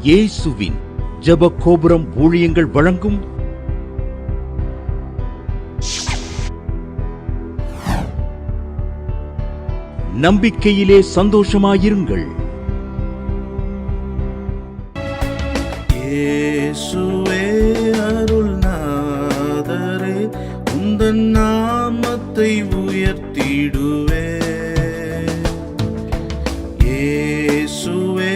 இயேசுவின் ஜெப கோபுரம் ஊழியங்கள் வழங்கும் நம்பிக்கையிலே சந்தோஷமாயிருங்கள். இயேசுவே அருள்நாதரே, உந்தன் நாமத்தை உயர்த்திடுவே. இயேசுவே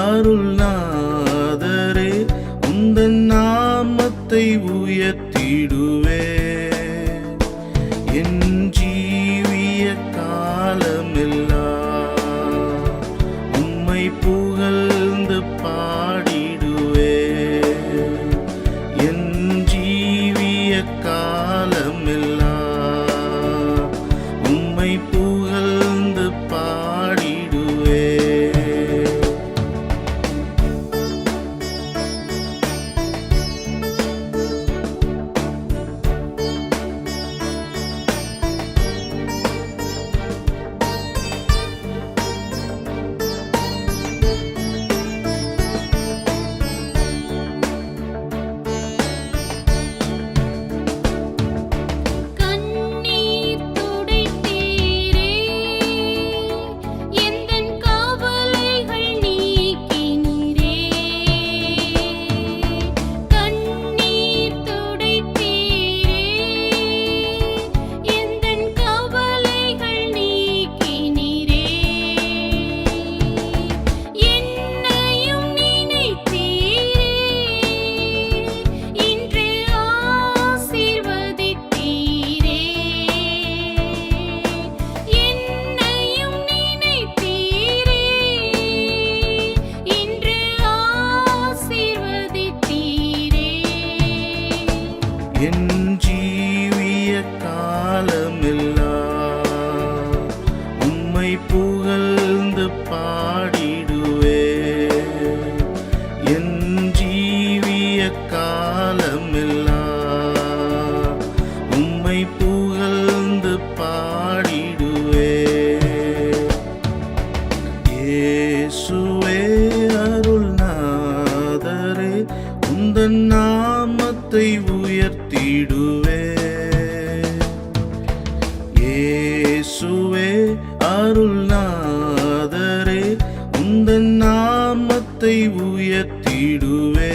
அருள்நாதரே, உந்தன் நாமத்தை உயர்த்திடுவே. என் ஜீவிய காலமெல்லாம் உம்மை புகழ்ந்து பாடிடுவே. என் ஜீவிய காலமெல்லாம் உம்மை புகழ்ந்து பாடிடுவே. என் ஜீவிய காலமெல்லாம் உம்மை புகழ்ந்து பாடிடுவே. என் ஜீவிய காலமெல்லாம் உம்மை புகழ்ந்து பாடிடுவே. இயேசுவே அருள்நாதரே, உந்தன் நாமத்தை உயர்த்திடுவே. இயேசுவே அருள்நாதரே, உந்தன் நாமத்தை உயர்த்திடுவே.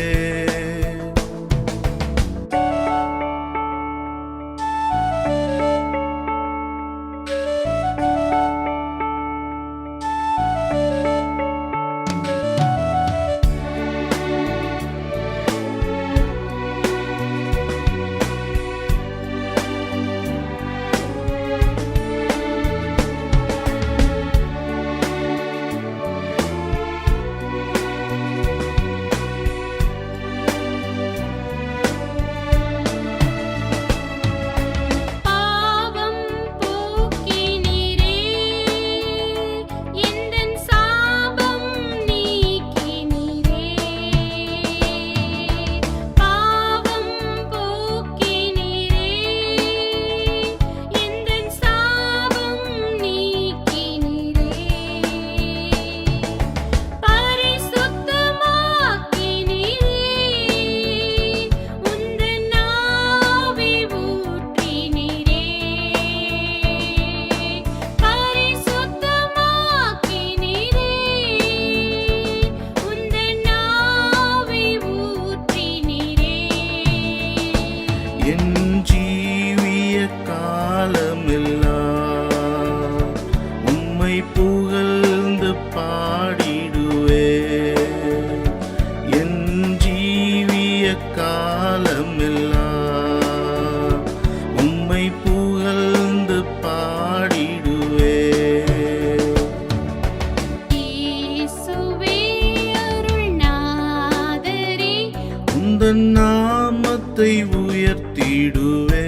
என் ஜீவிய காலமெல்லாம் உம்மை புகழ்ந்து பாடிடுவே. என் ஜீவிய காலமெல்லாம் உம்மை புகழ்ந்து பாடிடுவே. இயேசுவே அருள்நாதரே, உந்தன் நாமத்தை உயர்த்திடுவே.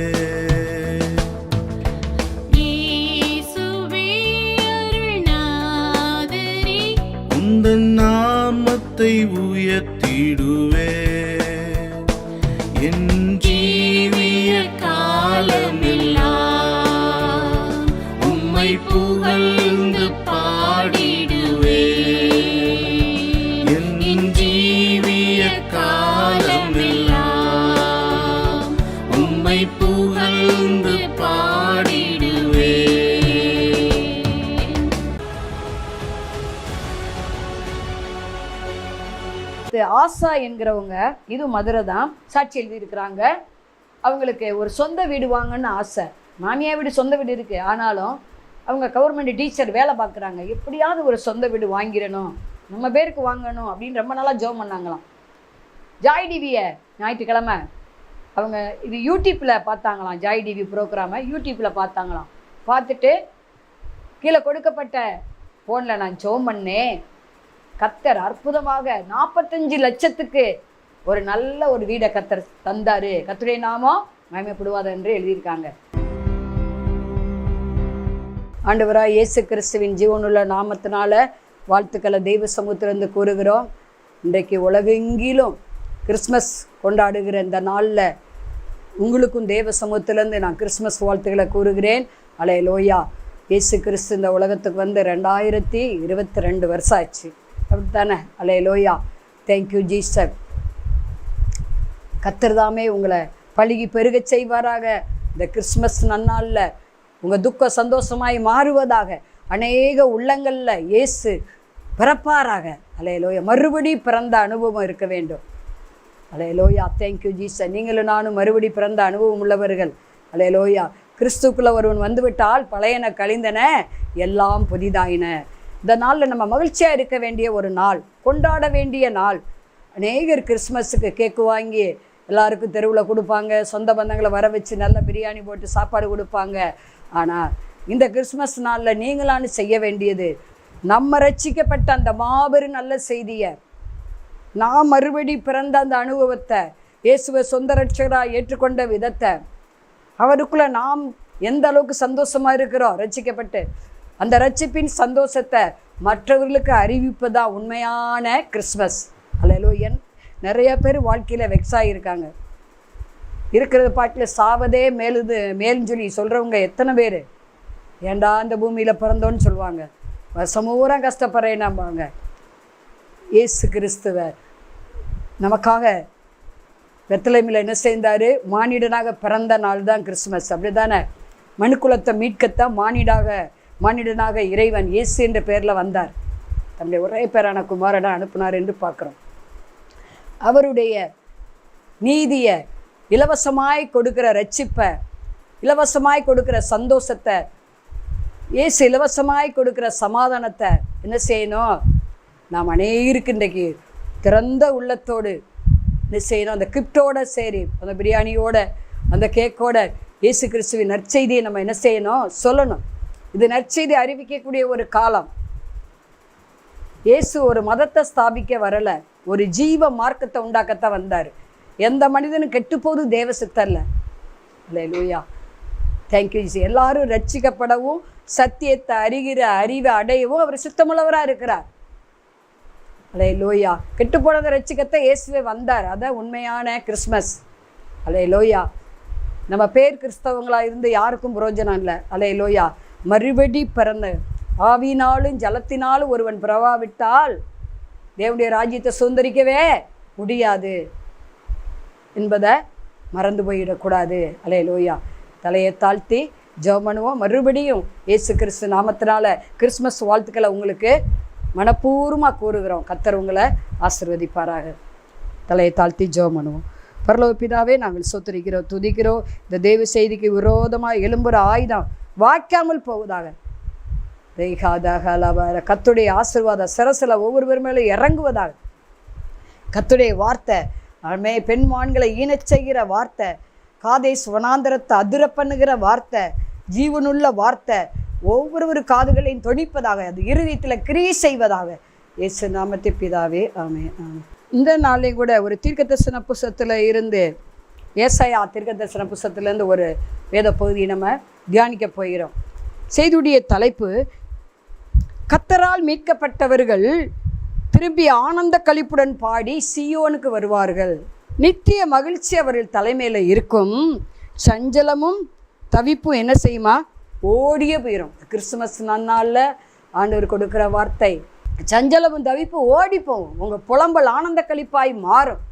இயேசுவே அருள்நாதரே, உந்தன் நாமத்தை உயர்த்திடுவே. என் ஜீவிய காலமெல்லாம் உம்மை புகழ்ந்து பாடிடுவே. என் ஜீவிய உம்மை புகழ்ந்து பாடிடுவே. ஆசா என்கிறவங்க, இது மதுரை தான், சாட்சி எழுதியிருக்கிறாங்க. அவங்களுக்கு ஒரு சொந்த வீடு வாங்கன்னு ஆசை. மாமியார் வீடு சொந்த வீடு இருக்குது, ஆனாலும் அவங்க கவர்மெண்ட் டீச்சர் வேலை பார்க்குறாங்க. எப்படியாவது ஒரு சொந்த வீடு வாங்கிடணும், நம்ம பேருக்கு வாங்கணும் அப்படின்னு ரொம்ப நாளாக ஜெபம் பண்ணாங்களாம். ஜாய் டிவியை ஞாயிற்றுக்கிழமை அவங்க இது யூடியூப்பில் பார்த்தாங்களாம். ஜாய் டிவி ப்ரோக்ராமை யூடியூப்பில் பார்த்தாங்களாம். பார்த்துட்டு கீழே கொடுக்கப்பட்ட ஃபோனில் நான் ஜெபம் பண்ணேன், கர்த்தர் அற்புதமாக 45 லட்சத்துக்கு ஒரு நல்ல ஒரு வீடை கர்த்தர் தந்தாரு, கர்த்தருடைய நாமம் மகிமைப்படுவாது என்று எழுதியிருக்காங்க. ஆண்டவராய் இயேசு கிறிஸ்துவின் ஜீவனுள்ள நாமத்தினால வாழ்த்துக்களை தெய்வ சமூகத்திலிருந்து கூறுகிறோம். இன்றைக்கு உலகெங்கிலும் கிறிஸ்மஸ் கொண்டாடுகிற இந்த நாளில் உங்களுக்கும் தேவ சமூகத்திலேருந்து நான் கிறிஸ்மஸ் வாழ்த்துக்களை கூறுகிறேன். அல்லேலூயா. இயேசு கிறிஸ்து இந்த உலகத்துக்கு வந்து 2022 வருஷம் ஆச்சு, அப்படித்தானே? அல்லேலூயா. Thank you Jesus. கர்த்தர் தாமே உங்களை பழுகி பெருக செய்வாராக. இந்த கிறிஸ்மஸ் நன்னாளில் உங்கள் துக்கம் சந்தோஷமாய் மாறுவதாக. அநேக உள்ளங்களில் இயேசு பிறப்பாராக. அல்லேலூயா. மறுபடி பிறந்த அனுபவம் இருக்க வேண்டும். அல்லேலூயா. Thank you Jesus. நீங்களும் நானும் மறுபடி பிறந்த அனுபவம் உள்ளவர்கள். அல்லேலூயா. கிறிஸ்துக்குள்ள ஒருவன் வந்துவிட்டால் பழையன கழிந்தன, எல்லாம் புதிதாயின. இந்த நாளில் நம்ம மகிழ்ச்சியாக இருக்க வேண்டிய ஒரு நாள், கொண்டாட வேண்டிய நாள். அநேகர் கிறிஸ்மஸுக்கு கேக்கு வாங்கி எல்லாருக்கும் தெருவில் கொடுப்பாங்க, சொந்த பந்தங்களை வர வச்சு நல்ல பிரியாணி போட்டு சாப்பாடு கொடுப்பாங்க. ஆனால் இந்த கிறிஸ்மஸ் நாளில் நீங்களான்னு செய்ய வேண்டியது, நம்ம ரட்சிக்கப்பட்ட அந்த மாபெரும் நல்ல செய்தியை, நாம் மறுபடி பிறந்த அந்த அனுபவத்தை, இயேசுவை சொந்த ரட்சகராக ஏற்றுக்கொண்ட விதத்தை, அவருக்குள்ளே நாம் எந்த அளவுக்கு சந்தோஷமாக இருக்கிறோம் ரட்சிக்கப்பட்டு, அந்த ரட்சிப்பின் சந்தோஷத்தை மற்றவர்களுக்கு அறிவிப்பதான் உண்மையான கிறிஸ்மஸ். அல்லேலூயா. நிறைய பேர் வாழ்க்கையில் வெக்ஸாக இருக்காங்க. இருக்கிறது பாட்டில் சாவதே மேலுன்னு சொல்லி சொல்கிறவங்க எத்தனை பேர்? ஏண்டா இந்த பூமியில் பிறந்தோன்னு சொல்லுவாங்க. வருஷமூரம் கஷ்டப்படுறேன்னாம்பாங்க. இயேசு கிறிஸ்துவை நமக்காக பெத்லகேமில் என்ன செய்தார்? மானிடனாக பிறந்த நாள் தான் கிறிஸ்மஸ், அப்படி தானே? மனுக்குலத்தை மீட்கத்தான் மானிடனாக இறைவன் இயேசு என்ற பேரில் வந்தார். தன்னுடைய ஒரே பேரான குமாரனை அனுப்பினார் என்று பார்க்குறோம். அவருடைய நீதியை, இலவசமாய் கொடுக்குற ரட்சிப்பை, இலவசமாய் கொடுக்குற சந்தோஷத்தை, இயேசு இலவசமாய் கொடுக்குற சமாதானத்தை என்ன செய்யணும்? நாம் அநேகருக்கு இன்றைக்கு திறந்த உள்ளத்தோடு என்ன செய்யணும்? அந்த கிஃப்டோட சரி, அந்த பிரியாணியோட, அந்த கேக்கோட இயேசு கிறிஸ்துவின் நற்செய்தியை நம்ம என்ன செய்யணும்? சொல்லணும். இது நற்செய்தி அறிவிக்கக்கூடிய ஒரு காலம். இயேசு ஒரு மதத்தை ஸ்தாபிக்க வரலை, ஒரு ஜீவ மார்க்கத்தை உண்டாக்கத்தான் வந்தார். எந்த மனிதனும் கெட்டுப்போது தேவ சித்தல்ல. அல்லேலூயா. Thank you G. எல்லாரும் ரட்சிக்கப்படவும் சத்தியத்தை அறிகிற அறிவை அடையவும் அவர் சித்தமுள்ளவராக இருக்கிறார். அல்லேலூயா. கெட்டு போனதை ரட்சிக்கத்தை இயேசுவே வந்தார். அதான் உண்மையான கிறிஸ்மஸ். அல்லேலூயா. நம்ம பேர் கிறிஸ்தவங்களாக இருந்து யாருக்கும் பிரயோஜனம் இல்லை. அல்லேலூயா. மறுபடி பிறந்த ஆவியினாலும் ஜலத்தினாலும் ஒருவன் பிறவாவிட்டால் தேவனுடைய ராஜ்யத்தை சுதந்திரிக்கவே முடியாது என்பதை மறந்து போயிடக்கூடாது. அல்லேலூயா. தலையை தாழ்த்தி ஜெபம் பண்ணுவோம். மறுபடியும் இயேசு கிறிஸ்து நாமத்தினால கிறிஸ்மஸ் வாழ்த்துக்களை உங்களுக்கு மனப்பூர்வமாக கூறுகிறோம். கர்த்தர் உங்களை ஆசீர்வதிப்பாராக. தலையை தாழ்த்தி ஜெபம் பண்ணுவோம். பரலோக பிதாவே, நாங்கள் ஸ்தோத்திரிக்கிறோம், துதிக்கிறோம். இந்த தேவ செய்திக்கு விரோதமாக எழும்புகிற ஆயுதம் வாய்க்காமல் போவதாக. கர்த்தருடைய ஆசீர்வாத சிரசில் ஒவ்வொருவர் மேலும் இறங்குவதாக. கர்த்தருடைய வார்த்தை பெண்மான்களை ஈனச் செய்கிற வார்த்தை, காதேஸ் வனாந்தரத்தை அதிர பண்ணுகிற வார்த்தை, ஜீவனுள்ள வார்த்தை ஒவ்வொரு காதுகளையும் தொனிப்பதாக, அது இருதயத்தில் கிரியை செய்வதாக. இயேசு நாமத்தை பிதாவே, ஆமென். இந்த நாளையும் கூட ஒரு தீர்க்கதரிசன புஸ்தகத்தில் இருந்து, ஏசாயா தீர்க்கதரிசன புஸ்தகத்திலேருந்து ஒரு வேத பகுதியை நம்ம தியானிக்க போகிறோம். செய்தியுடைய தலைப்பு, கர்த்தரால் மீட்கப்பட்டவர்கள் திரும்பி ஆனந்த களிப்புடன் பாடி சீயோனுக்கு வருவார்கள். நித்திய மகிழ்ச்சி அவர்கள் தலைமையில் இருக்கும். சஞ்சலமும் தவிப்பும் என்ன செய்யுமா? ஓடியே போயிடும். கிறிஸ்துமஸ் நன்னாளில் ஆண்டவர் கொடுக்குற வார்த்தை, சஞ்சலமும் தவிப்பும் ஓடி போகும். உங்கள் புலம்பல் ஆனந்த களிப்பாய் மாறும்.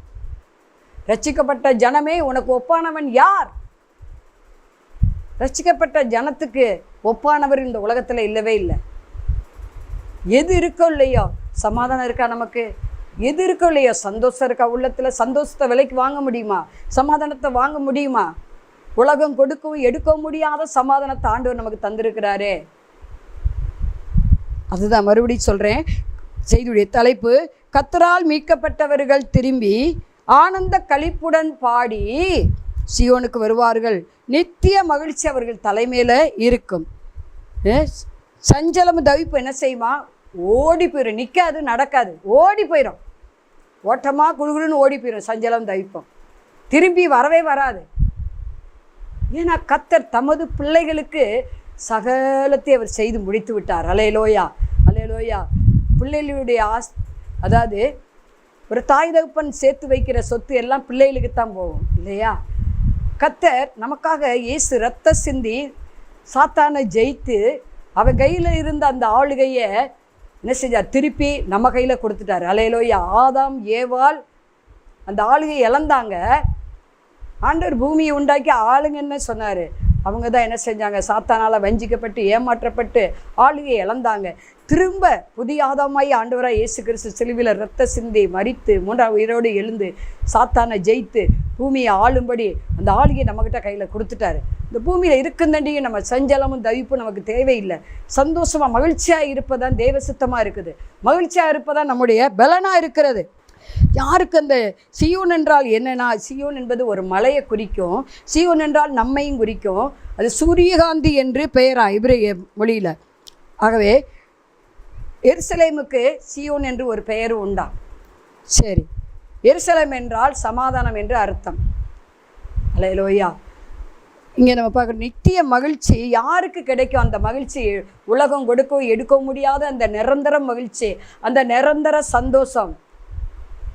ரட்சிக்கப்பட்ட ஜனமே, உனக்கு ஒப்பானவன் யார்? ரட்சிக்கப்பட்ட ஜனத்துக்கு ஒப்பானவர் இந்த உலகத்தில் இல்லவே இல்லை. எது இருக்கோ இல்லையோ சமாதானம் இருக்கா, நமக்கு எது இருக்கோ இல்லையோ சந்தோஷம் இருக்கா, உள்ளத்தில் சந்தோஷத்தை விலைக்கு வாங்க முடியுமா, சமாதானத்தை வாங்க முடியுமா? உலகம் கொடுக்கவும் எடுக்கவும் முடியாத சமாதானத்தை ஆண்டவர் நமக்கு தந்திருக்கிறாரே. அதுதான் மறுபடியும் சொல்கிறேன். செய்தியுடைய தலைப்பு, கர்த்தரால் மீட்கப்பட்டவர்கள் திரும்பி ஆனந்த களிப்புடன் பாடி சியோனுக்கு வருவார்கள், நித்திய மகிழ்ச்சி அவர்கள் தலைமையில் இருக்கும். சஞ்சலம் தவிப்பு என்ன செய்யுமா? ஓடி போயிடும். நிற்காது, நடக்காது, ஓடி போயிடும். ஓட்டமாக குழுகுழுன்னு ஓடி போயிடும். சஞ்சலம் தவிப்போம் திரும்பி வரவே வராது. ஏன்னா கர்த்தர் தமது பிள்ளைகளுக்கு சகலத்தை அவர் செய்து முடித்து விட்டார். அல்லேலூயா, அல்லேலூயா. பிள்ளைகளுடைய அதாவது ஒரு தாய் தகப்பன் சேர்த்து வைக்கிற சொத்து எல்லாம் பிள்ளைகளுக்கு தான் போகும் இல்லையா? கர்த்தர் நமக்காக இயேசு ரத்த சிந்தி சாத்தானை ஜெயித்து அவன் கையில் இருந்த அந்த ஆளுகையை என்ன செஞ்சார்? திருப்பி நம்ம கையில் கொடுத்துட்டார். அல்லேலூயா. ஆதாம் ஏவாள் அந்த ஆளுகை இழந்தாங்க. ஆண்டவர் பூமியை உண்டாக்கி ஆளுங்க என்ன சொன்னார்? அவங்க தான் என்ன செஞ்சாங்க? சாத்தானால் வஞ்சிக்கப்பட்டு ஏமாற்றப்பட்டு ஆளுகை இழந்தாங்க. திரும்ப புதிய ஆதாமாய் ஆண்டவராக இயேசு கிறிஸ்து சிலுவையில் இரத்த சிந்தி மரித்து 3ஆம் உயிரோடு எழுந்து சாத்தானை ஜெயித்து பூமியை ஆளும்படி அந்த ஆளுகையை நம்மக்கிட்ட கையில் கொடுத்துட்டாரு. இந்த பூமியில் இருக்குந்தண்டியும் நம்ம சஞ்சலமும் தவிப்பும் நமக்கு தேவையில்லை. சந்தோஷமாக மகிழ்ச்சியாக இருப்பதான் தேவ சித்தமாக இருக்குது. மகிழ்ச்சியாக இருப்பதான் நம்முடைய பலனாக இருக்கிறது. யாருக்கு அந்த சியோன் என்றால் என்னன்னா, சியோன் என்பது ஒரு மலையை குறிக்கும். சியோன் என்றால் நம்மையும் குறிக்கும். அது சூரியகாந்தி என்று பெயரா இப்ரேய மொழியில். ஆகவே எருசலேமுக்கு சியோன் என்று ஒரு பெயர் உண்டா? சரி, எருசலேம் என்றால் சமாதானம் என்று அர்த்தம். அல்லேலூயா. இங்கே நம்ம பார்க்குற நித்திய மகிழ்ச்சி யாருக்கு கிடைக்கும்? அந்த மகிழ்ச்சி உலகம் கொடுக்கவும் எடுக்கவும் முடியாத அந்த நிரந்தர மகிழ்ச்சி, அந்த நிரந்தர சந்தோஷம்.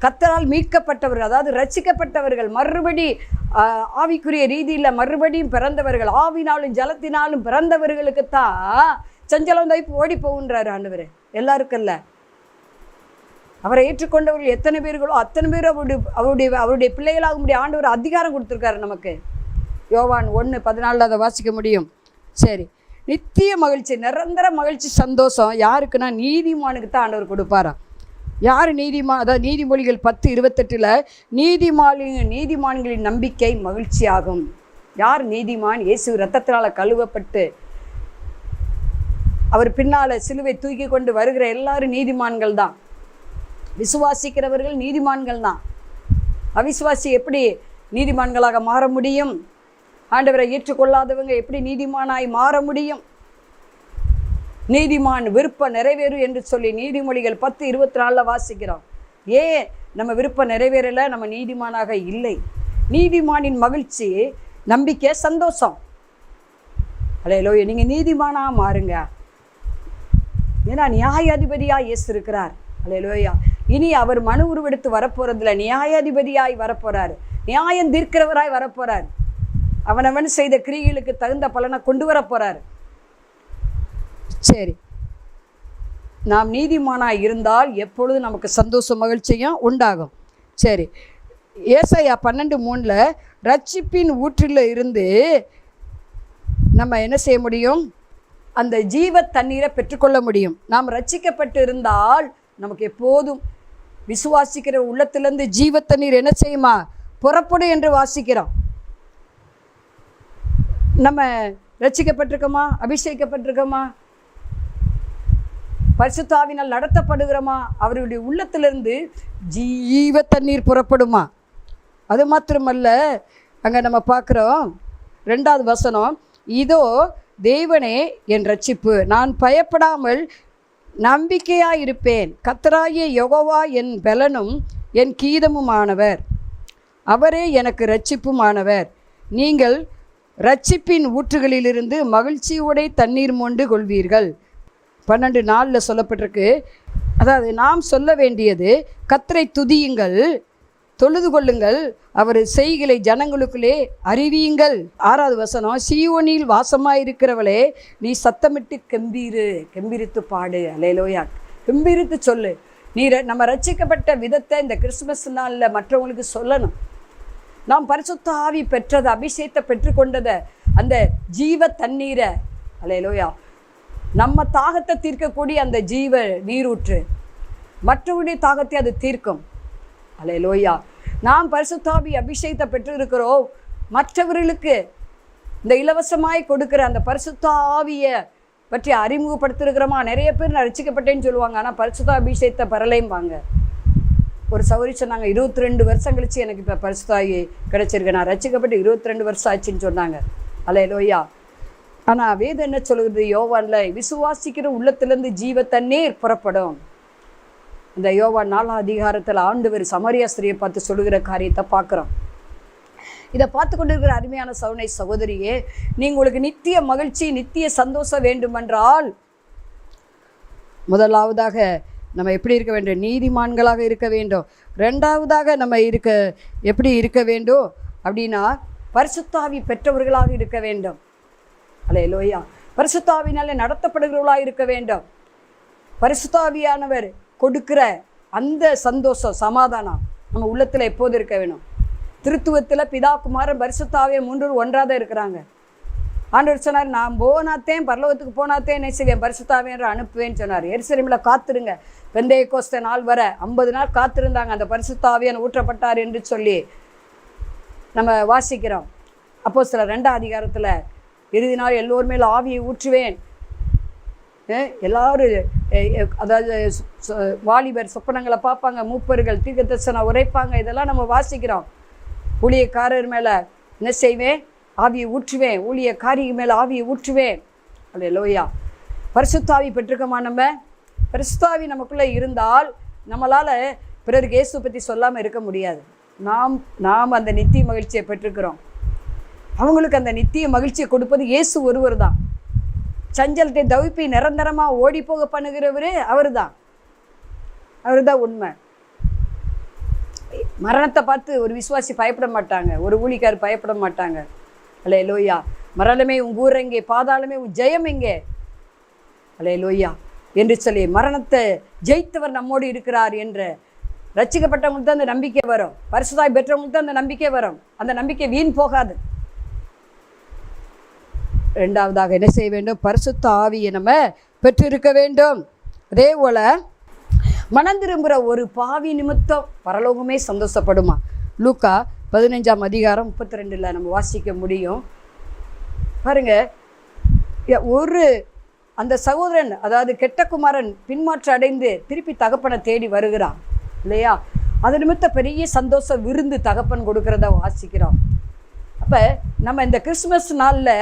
கர்த்தரால் மீட்கப்பட்டவர்கள், அதாவது ரட்சிக்கப்பட்டவர்கள், மறுபடி ஆவிக்குரிய ரீதியில் மறுபடியும் பிறந்தவர்கள், ஆவினாலும் ஜலத்தினாலும் பிறந்தவர்களுக்குத்தான் சஞ்சலம் தவிப்பு ஓடி போகின்றார் ஆண்டவர். எல்லாருக்கும் இல்லை. அவரை ஏற்றுக்கொண்டவர்கள் எத்தனை பேர்களோ அத்தனை பேர் அவருடைய பிள்ளைகளாக முடிய ஆண்டவர் அதிகாரம் கொடுத்துருக்காரு நமக்கு. யோவான் 1:14 அதை வாசிக்க முடியும். சரி, நித்திய மகிழ்ச்சி, நிரந்தர மகிழ்ச்சி, சந்தோஷம் யாருக்குன்னா நீதிமானுக்கு தான் ஆண்டவர் கொடுப்பாராம். யார் நீதிமான்? அதாவது நீதிமொழிகள் 10:28 நீதிமான்களின் நம்பிக்கை மகிழ்ச்சியாகும். யார் நீதிமான்? இயேசு இரத்தத்தினால் கழுவப்பட்டு அவர் பின்னால் சிலுவை தூக்கி கொண்டு வருகிற எல்லாரும் நீதிமான்கள் தான். விசுவாசிக்கிறவர்கள் நீதிமான்கள் தான். அவிசுவாசி எப்படி நீதிமான்களாக மாற முடியும்? ஆண்டவரை ஏற்றுக்கொள்ளாதவங்க எப்படி நீதிமானாய் மாற முடியும்? நீதிமான் விருப்பம் நிறைவேறும் என்று சொல்லி நீதிமொழிகள் 10:24 வாசிக்கிறோம். ஏன் நம்ம விருப்பம் நிறைவேறலை? நம்ம நீதிமானாக இல்லை. நீதிமானின் மகிழ்ச்சி, நம்பிக்கை, சந்தோஷம். அல்லேலூயா. நீங்கள் நீதிமானாக மாறுங்க. ஏன்னா நியாயாதிபதியாக இயேசு இருக்கிறார். அல்லேலூயா. இனி அவர் மனு உருவெடுத்து வரப்போகிறதில்ல, நியாயாதிபதியாய் வரப்போகிறார், நியாயம் தீர்க்கிறவராய் வரப்போகிறார். அவனவன் செய்த கிரியைகளுக்கு தகுந்த பலனை கொண்டு வரப்போகிறார். சரி, நாம் நீதிமானாக இருந்தால் எப்பொழுது நமக்கு சந்தோஷம் மகிழ்ச்சியும் உண்டாகும். சரி, ஏசாயா 12:3 ரட்சிப்பின் ஊற்றில் இருந்து நம்ம என்ன செய்ய முடியும்? அந்த ஜீவ தண்ணீரை பெற்றுக்கொள்ள முடியும். நாம் ரட்சிக்கப்பட்டு இருந்தால் நமக்கு எப்போதும் விசுவாசிக்கிற உள்ளத்திலிருந்து ஜீவ தண்ணீர் என்ன செய்யுமா? புறப்படும் என்று வாசிக்கிறோம். நம்ம ரட்சிக்கப்பட்டிருக்கோமா? அபிஷேகப்பட்டிருக்கோமா? பரிசுத்த ஆவியினால் நடத்தப்படுகிறோமா? அவருடைய உள்ளத்திலிருந்து ஜீவ தண்ணீர் புறப்படுமா? அது மாத்திரமல்ல, அங்கே நம்ம பார்க்குறோம் 2வது வசனம், இதோ தேவனே என் ரட்சிப்பு, நான் பயப்படாமல் நம்பிக்கையாக இருப்பேன். கர்த்தராகிய யெகோவா என் பலனும் என் கீதமுமானவர், அவரே எனக்கு ரட்சிப்புமானவர். நீங்கள் ரட்சிப்பின் ஊற்றுகளிலிருந்து மகிழ்ச்சியோടെ தண்ணீர் மொண்டு கொள்வீர்கள். 12:4 சொல்லப்பட்டிருக்கு. அதாவது நாம் சொல்ல வேண்டியது, கர்த்தரை துதியுங்கள், தொழுது கொள்ளுங்கள், அவர் செய்களை ஜனங்களுக்குள்ளே அறிவியுங்கள். 6வது வசனம், சீயோனில் வாசமாயிருக்கிறவளே நீ சத்தமிட்டு கெம்பீரித்து பாடு. அல்லேலூயா. கெம்பீரித்து சொல்லு. நீ நம்ம ரட்சிக்கப்பட்ட விதத்தை இந்த கிறிஸ்துமஸ் நாளில் மற்றவங்களுக்கு சொல்லணும். நாம் பரிசுத்த ஆவி பெற்றதை, அபிஷேகத்தை பெற்றுக்கொண்டதை, அந்த ஜீவ தண்ணீரை, அல்லேலூயா, நம்ம தாகத்தை தீர்க்கக்கூடிய அந்த ஜீவ நீரூற்று மற்றவருடைய தாகத்தை அது தீர்க்கும். அல்லேலூயா. நாம் பரிசுத்தாவி அபிஷேகத்தை பெற்றிருக்கிறோம். மற்றவர்களுக்கு இந்த இலவசமாய் கொடுக்குற அந்த பரிசுத்த ஆவியை பற்றி அறிமுகப்படுத்திருக்கிறோமா? நிறைய பேர் நான் ரட்சிக்கப்பட்டேன்னு சொல்லுவாங்க, ஆனால் பரிசுத்த அபிஷேகத்தை பெறலைம்பாங்க. ஒரு சௌரி சொன்னாங்க, 22 வருஷம் கழிச்சு எனக்கு இப்போ பரிசுத்தாவி கிடைச்சிருக்கு, நான் ரட்சிக்கப்பட்டு 22 வருஷம் ஆச்சுன்னு சொன்னாங்க. அல்லேலூயா. ஆனால் வேதம் என்ன சொல்லுகிறது? யோவானில் விசுவாசிக்கிற உள்ளத்திலேருந்து ஜீவ தண்ணீர் புறப்படும். இந்த யோவான் 4ஆம் அதிகாரத்தில் ஆண்டவர் சமாரியா ஸ்திரியை பார்த்து சொல்லுகிற காரியத்தை பார்க்குறோம். இதை பார்த்து கொண்டு இருக்கிற அருமையான சகோதரி சகோதரியே, நீங்கள் உங்களுக்கு நித்திய மகிழ்ச்சி நித்திய சந்தோஷம் வேண்டுமென்றால் முதலாவதாக நம்ம எப்படி இருக்க வேண்டும்? நீதிமான்களாக இருக்க வேண்டும். ரெண்டாவதாக நம்ம எப்படி இருக்க வேண்டும் அப்படின்னா பரிசுத்தாவி பெற்றவர்களாக இருக்க வேண்டும். அல்லேலூயா. பரிசுத்தாவினாலே நடத்தப்படுகிறவர்களாக இருக்க வேண்டும். பரிசுத்தாவியானவர் கொடுக்கிற அந்த சந்தோஷம் சமாதானம் நம்ம உள்ளத்தில் எப்போது இருக்க வேணும்? திருத்துவத்தில் பிதா குமாரன் பரிசுத்தாவிய 3 ஒன்றாக இருக்கிறாங்க. ஆண்டவர் சொன்னார், நான் போனாத்தேன் பரலோகத்துக்கு போனாத்தேன் என்ன செய்வேன்? பரிசுத்தாவிய என்று அனுப்புவேன்னு சொன்னார். எருசலேமில் காத்திருங்க, பெந்தேகோஸ்தே நாள் வர 50 நாள் காத்திருந்தாங்க, அந்த பரிசுத்தாவியன் ஊற்றப்பட்டார் என்று சொல்லி நம்ம வாசிக்கிறோம். அப்போஸ்தலர் 2ஆம் அதிகாரத்தில் இறுதி நாள் எல்லோர் மேல் ஆவியை ஊற்றுவேன், எல்லாரும் அதாவது வாலிபர் சொப்பனங்களை பார்ப்பாங்க, மூப்பர்கள் தீர்க்கதரிசனம் உரைப்பாங்க, இதெல்லாம் நம்ம வாசிக்கிறோம். ஊழியக்காரர் மேலே என்ன செய்வேன்? ஆவியை ஊற்றுவேன். ஊழியக்காரி மேலே ஆவியை ஊற்றுவேன். அல்லேலூயா. பரிசுத்தாவி பெற்றுக்கமா? நம்ம பரிசுத்தாவி நமக்குள்ளே இருந்தால் நம்மளால் பிறருக்கு இயேசு பற்றி சொல்லாமல் இருக்க முடியாது. நாம் அந்த நித்திய மகிழ்ச்சியை பெற்றுக்கிறோம். அவங்களுக்கு அந்த நித்திய மகிழ்ச்சியை கொடுப்பது இயேசு ஒருவர் தான். சஞ்சலத்தை தவிப்பி நிரந்தரமாக ஓடி போக பண்ணுகிறவர் அவர் தான் உண்மை. மரணத்தை பார்த்து ஒரு விசுவாசி பயப்பட மாட்டாங்க, ஒரு ஊழியக்காரர் பயப்பட மாட்டாங்க. அல்லேலூயா. மரணமே உன் ஊர் எங்கே, பாதாளமே உன் ஜெயம் எங்கே? அல்லேலூயா என்று சொல்லி மரணத்தை ஜெயித்தவர் நம்மோடு இருக்கிறார் என்ற ரட்சிக்கப்பட்டவங்களுக்கு தான் அந்த நம்பிக்கை வரும். பரிசுத்தாவி பெற்றவங்களுக்கு தான் அந்த நம்பிக்கை வரும். அந்த நம்பிக்கை வீண் போகாது. ரெண்டாவதாக என்ன செய்ய வேண்டும்? பரிசுத்த ஆவியை நம்ம பெற்றிருக்க வேண்டும். அதே போல் மனம் திரும்புகிற ஒரு பாவி நிமித்தம் பரலோகமே சந்தோஷப்படுமா? லூக்கா 15ஆம் அதிகாரம் 32 நம்ம வாசிக்க முடியும். பாருங்க, ஒரு அந்த சகோதரன், அதாவது கெட்ட குமாரன் பின்மாற்றம் அடைந்து திருப்பி தகப்பனை தேடி வருகிறான் இல்லையா? அது நிமித்தம் பெரிய சந்தோஷ விருந்து தகப்பன் கொடுக்கறத வாசிக்கிறோம். அப்போ நம்ம இந்த கிறிஸ்துமஸ் நாளில்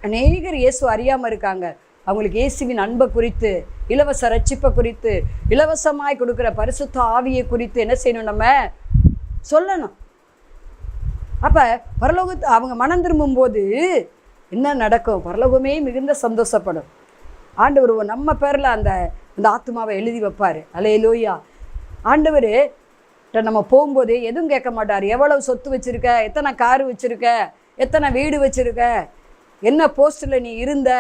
அநேகர் இயேசு அறியாமல் இருக்காங்க. அவங்களுக்கு இயேசுவின் அன்பை குறித்து, இலவச ரட்சிப்பை குறித்து, இலவசமாய் கொடுக்குற பரிசுத்த ஆவியை குறித்து என்ன செய்யணும்? நம்ம சொல்லணும். அப்போ பரலோகத்து அவங்க மனம் திரும்பும்போது என்ன நடக்கும்? பரலோகமே மிகுந்த சந்தோஷப்படும். ஆண்டவர் நம்ம பேரில் அந்த ஆத்மாவை எழுதி வைப்பார். அல்லேலூயா. ஆண்டவர் நம்ம போகும்போது எதுவும் கேட்க மாட்டார். எவ்வளவு சொத்து வச்சுருக்க, எத்தனை காரு வச்சுருக்க, எத்தனை வீடு வச்சுருக்க, என்ன போஸ்ட்டில் நீ இருந்த,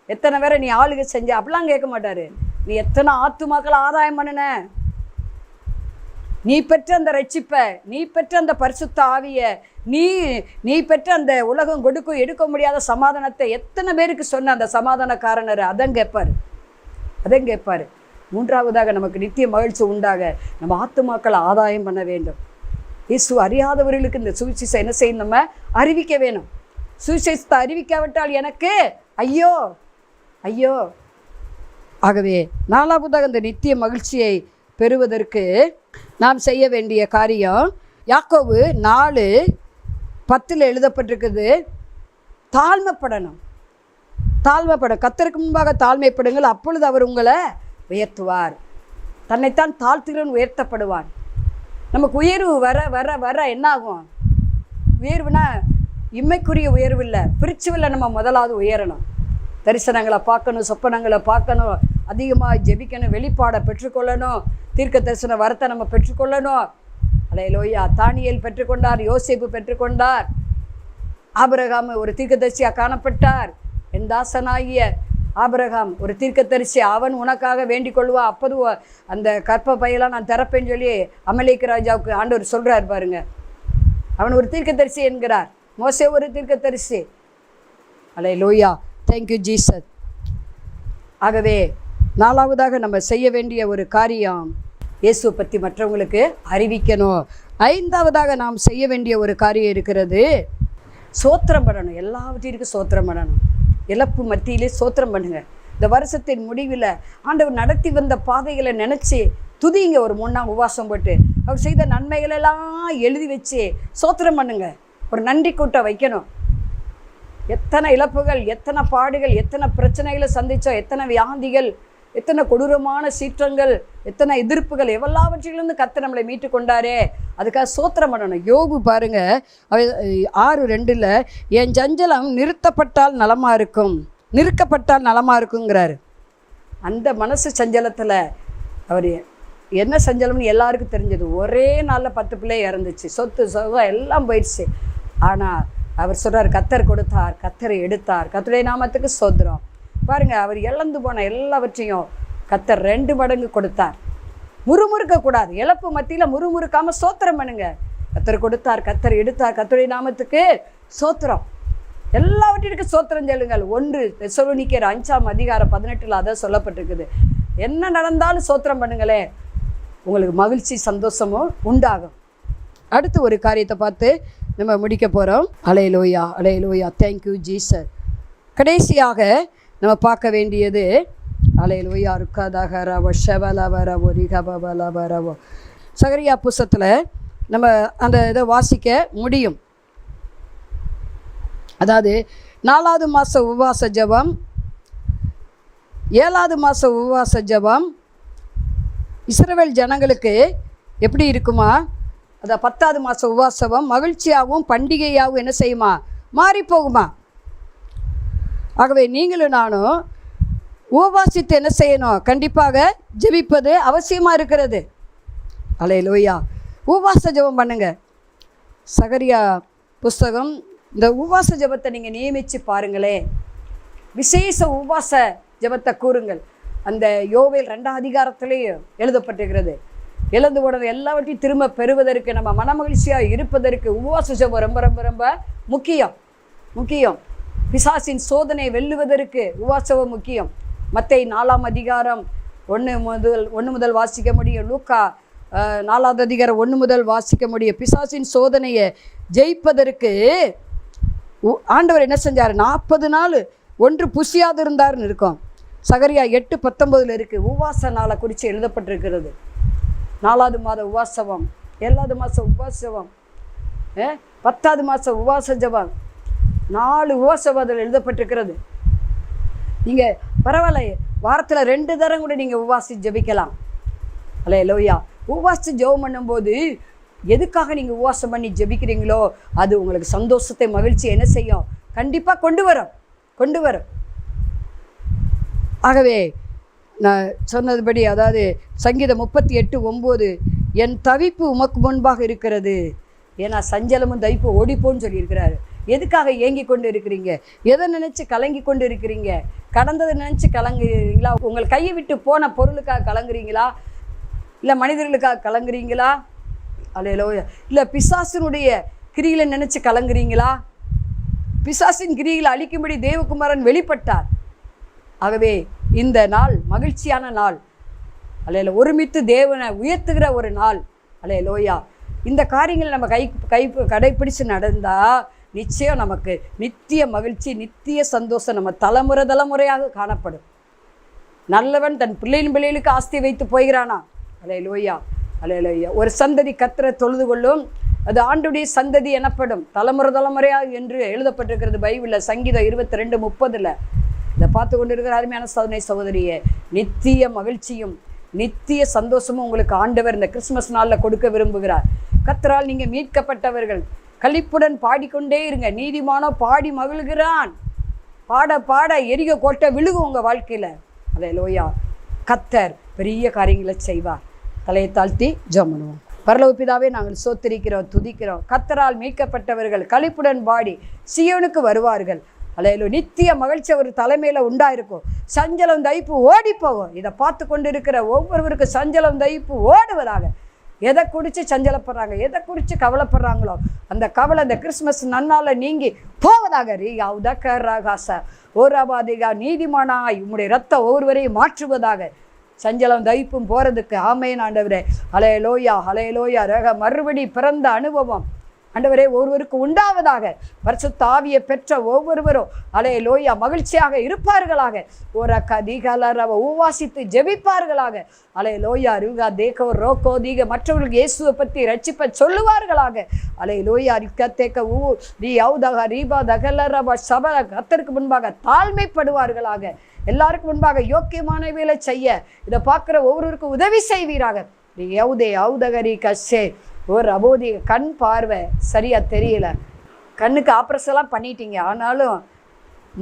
எத்தனை பேரை நீ ஆளுகை செஞ்ச, அப்படிலாம் கேட்க மாட்டார். நீ எத்தனை ஆத்துமாக்களை ஆதாயம் பண்ணின, நீ பெற்ற அந்த ரட்சிப்பை, நீ பெற்ற அந்த பரிசுத்த ஆவியை, நீ பெற்ற அந்த உலகம் எடுக்க முடியாத சமாதானத்தை எத்தனை பேருக்கு சொன்ன அந்த சமாதானக்காரனர், அதான் கேட்பார். மூன்றாவதாக நமக்கு நித்திய மகிழ்ச்சி உண்டாக நம்ம ஆத்துமாக்களை ஆதாயம் பண்ண வேண்டும். இயேசு அறியாதவர்களுக்கு இந்த சுவிசேஷம் என்ன செய்யணும்? நம்ம அறிவிக்க வேணும். சுவிசேஷத்தை அறிவிக்காவிட்டால் எனக்கு ஐயோ. ஆகவே நாலாவதாக இந்த நித்திய மகிழ்ச்சியை பெறுவதற்கு நாம் செய்ய வேண்டிய காரியம் யாக்கோபு 4:10 எழுதப்பட்டிருக்குது. தாழ்மைப்படணும். கர்த்தருக்கு முன்பாக தாழ்மைப்படுங்கள், அப்பொழுது அவர் உங்களை உயர்த்துவார். தன்னைத்தான் தாழ்த்துகிறவன் உயர்த்தப்படுவான். நமக்கு உயர்வு வர வர வர என்ன ஆகும்? உயர்வுனா இம்மைக்குரிய உயர்வு இல்லை, பிரிச்சுவில் நம்ம முதலாவது உயரணும். தரிசனங்களை பார்க்கணும், சொப்பனங்களை பார்க்கணும், அதிகமாக ஜெபிக்கணும், வெளிப்பாடை பெற்றுக்கொள்ளணும், தீர்க்க தரிசன வரத்தை நம்ம பெற்றுக்கொள்ளணும். அல்லேலூயா. தானியேல் பெற்றுக்கொண்டார், யோசேப்பு பெற்றுக்கொண்டார், ஆபிரகாம் ஒரு தீர்க்கதரிசியாக காணப்பட்டார். என் தாசனாகிய ஆபிரகாம் ஒரு தீர்க்கதரிசி, அவன் உனக்காக வேண்டிக் கொள்வா, அப்போது அந்த கற்ப பையெல்லாம் நான் திறப்பேன்னு சொல்லி அமலேக்கு ராஜாவுக்கு ஆண்டவர் சொல்கிறார் பாருங்க. அவன் ஒரு தீர்க்கதரிசி என்கிறார். மோசே ஒரு தீர்க்கதரிசி. அல்லேலூயா, தேங்க்யூ ஜீசஸ். ஆகவே 4வதாக நம்ம செய்ய வேண்டிய ஒரு காரியம் இயேசுவை பற்றி மற்றவங்களுக்கு அறிவிக்கணும். 5வதாக நாம் செய்ய வேண்டிய ஒரு காரியம் இருக்கிறது, சோத்திரம் பண்ணணும். எல்லாவற்றிற்கும் சோத்திரம் பண்ணணும். இழப்பு மத்தியிலே சோத்திரம் பண்ணுங்க. இந்த வருஷத்தின் முடிவில் ஆண்டவர் நடத்தி வந்த பாதைகளை நினச்சி துதிங்க. ஒரு 3 நாள் உபவாசம் போட்டு அவர் செய்த நன்மைகளெல்லாம் எழுதி வச்சு சோத்திரம் பண்ணுங்க. ஒரு நன்றி கூட்டம் வைக்கணும். எத்தனை இழப்புகள், எத்தனை பாடுகள், எத்தனை பிரச்சனைகளை சந்தித்தோம், எத்தனை வியாதிகள், எத்தனை கொடூரமான சீற்றங்கள், எத்தனை எதிர்ப்புகள், எல்லாவற்றிலிருந்து கர்த்தர் நம்மளை மீட்டு கொண்டாரே, அதுக்காக சோத்திரம் பண்ணணும். யோபு பாருங்க, 6:2 என் சஞ்சலம் நிறுத்தப்பட்டால் நலமாக இருக்கும், நிறுக்கப்பட்டால் நலமாக இருக்குங்கிறாரு. அந்த மனசு சஞ்சலத்தில் அவர் என்ன சஞ்சலம்னு எல்லாருக்கும் தெரிஞ்சது. ஒரே நாளில் 10 பிள்ளை இறந்துச்சு, சொத்து சொகம் எல்லாம் போயிடுச்சு. ஆனால் அவர் சொல்கிறார், கர்த்தர் கொடுத்தார், கர்த்தரை எடுத்தார், கர்த்தருடைய நாமத்துக்கு சோத்திரம். பாருங்கள், அவர் இழந்து போன எல்லாவற்றையும் கர்த்தர் 2 மடங்கு கொடுத்தார். முறுமுறுக்கக்கூடாது. இழப்பு மத்தியில் முறுமுறுக்காமல் சோத்திரம் பண்ணுங்க. கர்த்தர் கொடுத்தார், கர்த்தர் எடுத்தார், கர்த்தருடைய நாமத்துக்கு சோத்திரம். எல்லாவற்றிற்கும் சோத்திரம் சொல்லுங்கள். 1 தெசலோனிக்கேயர் 5:18 அதான் சொல்லப்பட்டிருக்குது. என்ன நடந்தாலும் சோத்திரம் பண்ணுங்களே, உங்களுக்கு மகிழ்ச்சி சந்தோஷமும் உண்டாகும். அடுத்து ஒரு காரியத்தை பார்த்து நம்ம முடிக்க போகிறோம். அல்லேலூயா, அல்லேலூயா, தேங்க்யூ ஜீசஸ். கடைசியாக நம்ம பார்க்க வேண்டியது அல்லேலூயா ருக்காதகரவோ ஷெவலவரவோ ரிகபலவரவோ. சகரியா புஸ்தகத்தில் நம்ம அந்த இதை வாசிக்க முடியும். அதாவது 4வது மாத உபவாச ஜெபம், 7வது மாத உபவாச ஜெபம் இஸ்ரவேல் ஜனங்களுக்கு எப்படி இருக்குமா? அதை 10வது மாத உபவாசம் மகிழ்ச்சியாகவும் பண்டிகையாகவும் என்ன செய்யுமா? மாறி போகுமா? ஆகவே நீங்களும் நானும் உபவாசித்து என்ன செய்யணும்? கண்டிப்பாக ஜெபிப்பது அவசியமாக இருக்கிறது. அல்லேலூயா, உபவாச ஜெபம் பண்ணுங்க. சகரியா புஸ்தகம், இந்த உபவாச ஜெபத்தை நீங்கள் நியமித்து பாருங்களேன். விசேஷ உபவாச ஜெபத்தை கூறுங்கள். அந்த யோவேல் 2ஆம் அதிகாரத்திலேயும் எழுதப்பட்டிருக்கிறது. இழந்து போனது எல்லாவற்றையும் திரும்ப பெறுவதற்கு, நம்ம மனமகிழ்ச்சியாக இருப்பதற்கு உபவாச ஜெபம் ரொம்ப ரொம்ப ரொம்ப முக்கியம். முக்கியம். பிசாசின் சோதனை வெல்லுவதற்கு உபவாசம் முக்கியம். மத்தேயு 4ஆம் அதிகாரம் 1 முதல் வாசிக்க முடியும். லூக்கா 4வது அதிகாரம் 1 முதல் வாசிக்க முடியும். பிசாசின் சோதனையை ஜெயிப்பதற்கு ஆண்டவர் என்ன செஞ்சார்? 40 நாள் ஒன்று புசியாது இருந்தார்னு இருக்கும். சகரியா 8:19 இருக்குது. உபவாச நாளை குறித்து எழுதப்பட்டிருக்கிறது. 4வது மாத உபவாசம், 7வது மாதம் உபவாசம், 10வது மாதம் உபவாச ஜெபம், 4 உபவாசம் அதில் எழுதப்பட்டிருக்கிறது. நீங்கள் பரவாயில்ல, வாரத்தில் 2 தரம் கூட நீங்கள் உபவாசி ஜெபிக்கலாம். அல்லேலூயா. உபவாசி ஜெபம் பண்ணும்போது எதுக்காக நீங்கள் உபவாசம் பண்ணி ஜெபிக்கிறீங்களோ அது உங்களுக்கு சந்தோஷத்தை, மகிழ்ச்சி என்ன செய்யும்? கண்டிப்பாக கொண்டு வரும். ஆகவே நான் சொன்னதுபடி, அதாவது சங்கீதம் 38:9 என் தவிப்பு உமக்கு முன்பாக இருக்கிறது. ஏன்னா சஞ்சலமும் தவிப்பு ஓடிப்போன்னு சொல்லியிருக்கிறாரு. எதுக்காக ஏங்கி கொண்டு இருக்கிறீங்க? எதை நினச்சி கலங்கி கொண்டு இருக்கிறீங்க? கடந்ததை நினச்சி கலங்குறீங்களா? உங்கள் கையை விட்டு போன பொருளுக்காக கலங்குறீங்களா? இல்லை மனிதர்களுக்காக கலங்குறீங்களா? அல்லேலூயா. இல்லை பிசாசினுடைய கிரிகளை நினச்சி கலங்குறீங்களா? பிசாசின் கிரிகளை அழிக்கும்படி தேவகுமாரன் வெளிப்பட்டார். ஆகவே இந்த நாள் மகிழ்ச்சியான நாள். அல்லேலூயா. ஒருமித்து தேவனை உயர்த்துகிற ஒரு நாள். அல்லேலூயா. இந்த காரியங்களை நம்ம கடைப்பிடிச்சு நடந்தால் நிச்சயம் நமக்கு நித்திய மகிழ்ச்சி, நித்திய சந்தோஷம் நம்ம தலைமுறையாக காணப்படும். நல்லவன் தன் பிள்ளைகளுக்கு ஆஸ்தி வைத்து போகிறானா? அல்லேலூயா, அல்லேலூயா. ஒரு சந்ததி கர்த்தரை தொழுது கொள்ளும், அது ஆண்டுடைய சந்ததி எனப்படும். தலைமுறையாக என்று எழுதப்பட்டிருக்கிறது பைபிளில். சங்கீதம் 22:30 இதை பார்த்து கொண்டு இருக்கிற அருமையான சகோதரியே, நித்திய மகிழ்ச்சியும் நித்திய சந்தோஷமும் உங்களுக்கு ஆண்டவர் இந்த கிறிஸ்மஸ் நாளில் கொடுக்க விரும்புகிறார். கர்த்தரால் நீங்கள் மீட்கப்பட்டவர்கள். களிப்புடன் பாடிக்கொண்டே இருங்க. நீதிமானோ பாடி மகிழ்கிறான். பாட பாட எரிக கோட்டை விழுகும் உங்கள் வாழ்க்கையில். அல்லேலூயா. கர்த்தர் பெரிய காரியங்களை செய்வார். தலையை தாழ்த்தி ஜெபம் பண்ணுவோம். பரலோக பிதாவே, நாங்கள் சோத்திரிக்கிறோம், துதிக்கிறோம். கர்த்தரால் மீட்கப்பட்டவர்கள் களிப்புடன் பாடி சீயோனுக்கு வருவார்கள். அல்லேலூயா. நித்திய மகிழ்ச்சி ஒரு தலைமையில் உண்டாயிருக்கும். சஞ்சலம் தயிப்பு ஓடி போகும். இதை பார்த்து கொண்டு இருக்கிற ஒவ்வொருவருக்கும் சஞ்சலம் தயிப்பு ஓடுவதாக. எதை குறித்து சஞ்சலப்படுறாங்க, எதை குறித்து கவலைப்படுறாங்களோ அந்த கவலை இந்த கிறிஸ்மஸ் நன்னால நீங்கி போவதாக. ரீகா உதக்கராகாசா ஓராபாதிகா நீதிமானாய் உம்முடைய ரத்தம் ஒவ்வொருவரையும் மாற்றுவதாக. சஞ்சலம் தவிப்பும் போகிறதுக்கு ஆமேன் ஆண்டவரே. ஹல்லேலூயா ஹல்லேலூயா. ரக மறுபடி பிறந்த அனுபவம் ஆண்டவரே ஒருவருக்கு உண்டாவதாக. பரிசுத்த ஆவியை பெற்ற ஒவ்வொருவரும் ஹல்லேலூயா மகிழ்ச்சியாக இருப்பார்களாக. ஒரு கதிகலரவ உவாசித்து ஜெபிப்பார்களாக. ஹல்லேலூயா. ருகா தேகோ ரோகோ தீக மற்றவர்களுக்கு இயேசுவை பற்றி ரட்சிப்பை சொல்லுவார்களாக. ஹல்லேலூயா. ரிக்கத்தேக்க ஊ ரி ஔதக ரீபா தகலரவ சபல கர்த்தருக்கு முன்பாக தாழ்மைப்படுவார்களாக. எல்லாருக்கும் முன்பாக யோக்கியமான வேலை செய்ய இதை பார்க்குற ஒவ்வொருவருக்கும் உதவி செய்வீராக. யௌதே ஔதகரி கஷே ஒரு அபோதி கண் பார்வை சரியாக தெரியல, கண்ணுக்கு ஆப்ரேஷன்லாம் பண்ணிட்டீங்க, ஆனாலும்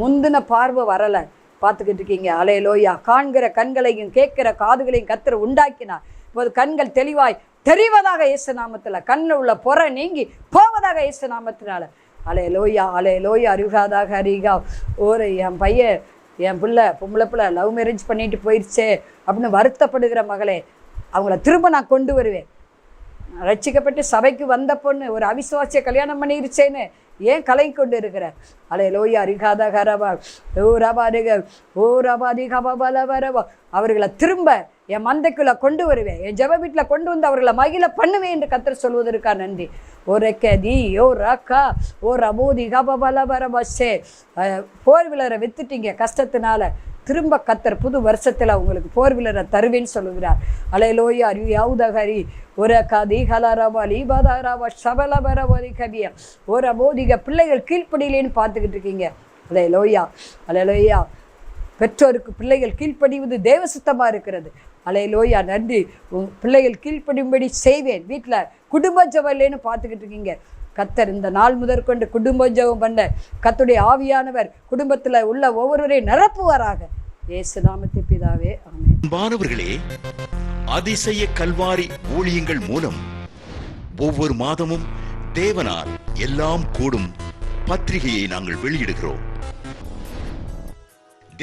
முந்தின பார்வை வரலை, பார்த்துக்கிட்டு இருக்கீங்க. ஹல்லேலூயா. காண்கிற கண்களையும் கேட்கிற காதுகளையும் கர்த்தர் உண்டாக்கினார். இப்போது கண்கள் தெளிவாய் தெரிவதாக இயேசு நாமத்தில். கண்ணில் உள்ள பொறை நீங்கி போவதாக இயேசு நாமத்தினால. ஹல்லேலூயா ஹல்லேலூயா. அருகாதாக அரிகா. ஒரு என் பையன் என் பொம்பளை பிள்ளை லவ் மேரேஜ் பண்ணிட்டு போயிடுச்சே அப்படின்னு வருத்தப்படுகிற மகளே, அவங்கள திரும்ப நான் கொண்டு வருவேன். ரட்சிக்கப்பட்டு சபைக்கு வந்த பொண்ணு ஒரு அவிசுவாசியை கல்யாணம் பண்ணிருச்சேன்னு ஏன் கலங்கி கொண்டு இருக்கிற? ஹல்லேலூயா. அரிகாத கரவா ஓ ரபாதிக ஓ ரபாதிகபலவரவா. அவர்களை திரும்ப என் மந்தைக்குள்ளே கொண்டு வருவேன், என் ஜெப வீட்டில் கொண்டு வந்து அவர்களை மகிழ பண்ணுவேன் என்று கர்த்தர் சொல்வதற்கா நன்றி. ஒரு கதி ஓ ரக்கா ஓ ரபோதி கபலவரவசே. போர் வீலரை வித்துட்டீங்க கஷ்டத்தினால, திரும்ப கர்த்தர் புது வருஷத்தில் உங்களுக்கு போர் வீலரை தருவேன்னு சொல்லுகிறார். ஹல்லேலூயா. அரியாவுதகரி ஒரு கதி ஹலரவா லீபாதாரவா சபலபரவரி கவியா. ஒரு அபோதிக பிள்ளைகள் கீழ்ப்படியிலேன்னு பார்த்துக்கிட்டு இருக்கீங்க. ஹல்லேலூயா ஹல்லேலூயா. பெற்றோருக்கு பிள்ளைகள் கீழ்ப்படிவது தேவ சுத்தமாக இருக்கிறது. ஹல்லேலூயா. நன்றி. பிள்ளைகள் கீழ்ப்படியும்படி செய்வேன். வீட்டில் குடும்ப ஜெபம் இல்லைன்னு பார்த்துக்கிட்டு இருக்கீங்க. கர்த்தர் இந்த நாள் முதற்கொண்டு குடும்ப ஜெபம் பண்ண கர்த்தருடைய ஆவியானவர் குடும்பத்தில் உள்ள ஒவ்வொருவரையும் நிரப்புவாராக. இயேசு நாமத்தில் பிதாவே ஆமென். அன்பானவர்களே, அதிசய கல்வாரி ஊழியங்கள் மூலம் ஒவ்வொரு மாதமும் தேவனால் எல்லாம் கூடும் பத்திரிகையை நாங்கள் வெளியிடுகிறோம்.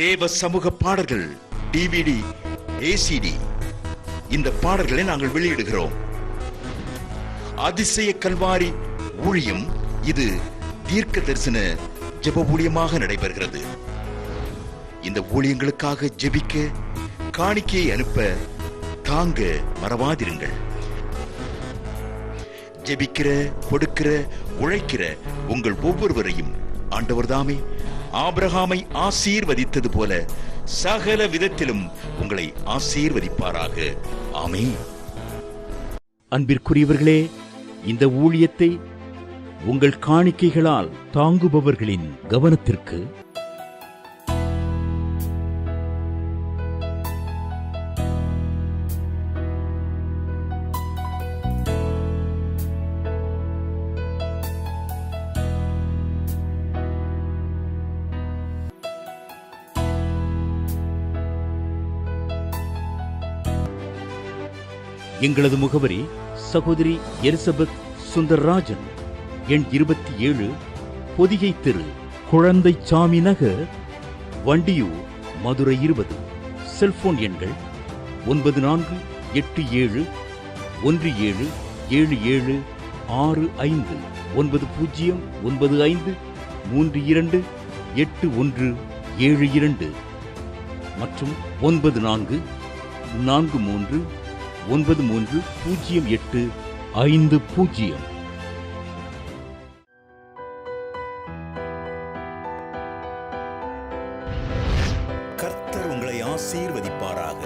தேவ சமூக பாடல்கள் டிவிடி ஏசிடி இந்த பாடல்களை நாங்கள் வெளியிடுகிறோம். அதிசய கல்வாரி ஊழியம் இது தீர்க்க தரிசன ஜெப ஊழியமாக நடைபெறுகிறது. இந்த ஊழியங்களுக்காக ஜெபிக்க காணிக்கையை அனுப்ப தாங்க மறவாதிருங்கள். ஜெபிக்கிற, கொடுக்கிற, உழைக்கிற உங்கள் ஒவ்வொருவரையும் ஆண்டவர் தாமே ஆபிரகாமை ஆசீர்வதித்தது போல சகல விதத்திலும் உங்களை ஆசீர்வதிப்பாராக. ஆமென். அன்பிற்குரியவர்களே, இந்த ஊழியத்தை உங்கள் காணிக்கைகளால் தாங்குபவர்களின் கவனத்திற்கு எங்களது முகவரி சகோதரி எலிசபெத் சுந்தர்ராஜன், எண் 27, பொதிகை தெரு, குழந்தைச்சாமி நகர், வண்டியூர், மதுரை 20. செல்போன் எண்கள் 9487177765 9095328172 மற்றும் 94330850. கர்த்தர் உங்களை ஆசீர்வதிப்பாராக.